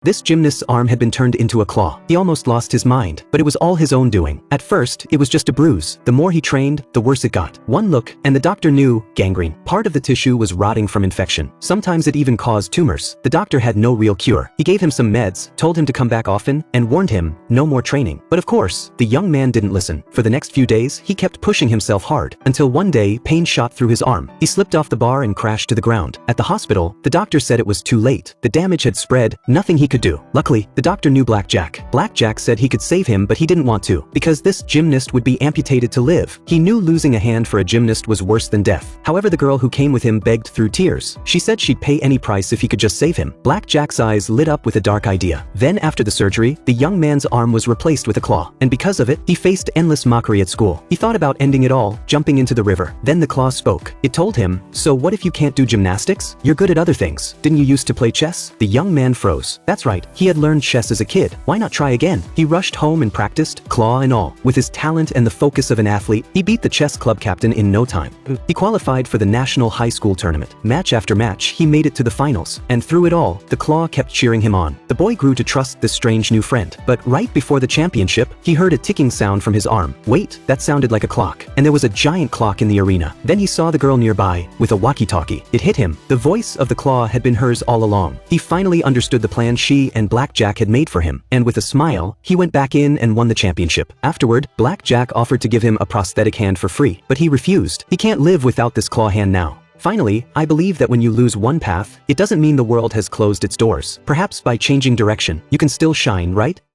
This gymnast's arm had been turned into a claw. He almost lost his mind, but it was all his own doing. At first, it was just a bruise. The more he trained, the worse it got. One look, and the doctor knew: gangrene. Part of the tissue was rotting from infection. Sometimes it even caused tumors. The doctor had no real cure. He gave him some meds, told him to come back often, and warned him, no more training. But of course, the young man didn't listen. For the next few days, he kept pushing himself hard, until one day, pain shot through his arm. He slipped off the bar and crashed to the ground. At the hospital, the doctor said it was too late. The damage had spread, nothing he could do. Luckily, the doctor knew Blackjack. Blackjack said he could save him, but he didn't want to, because this gymnast would be amputated to live. He knew losing a hand for a gymnast was worse than death. However, the girl who came with him begged through tears. She said she'd pay any price if he could just save him. Blackjack's eyes lit up with a dark idea. Then after the surgery, the young man's arm was replaced with a claw, and because of it, he faced endless mockery at school. He thought about ending it all, jumping into the river. Then the claw spoke. It told him, "So what if you can't do gymnastics? You're good at other things. Didn't you used to play chess?" The young man froze. That's right, he had learned chess as a kid. Why not try again? He rushed home and practiced, claw and all. With his talent and the focus of an athlete, he beat the chess club captain in no time. He qualified for the national high school tournament. Match after match, he made it to the finals. And through it all, the claw kept cheering him on. The boy grew to trust this strange new friend. But right before the championship, he heard a ticking sound from his arm. Wait, that sounded like a clock. And there was a giant clock in the arena. Then he saw the girl nearby, with a walkie-talkie. It hit him. The voice of the claw had been hers all along. He finally understood the plan she and Blackjack had made for him, and with a smile, he went back in and won the championship. Afterward, Blackjack offered to give him a prosthetic hand for free, but he refused. He can't live without this claw hand now. Finally, I believe that when you lose one path, it doesn't mean the world has closed its doors. Perhaps by changing direction, you can still shine, right?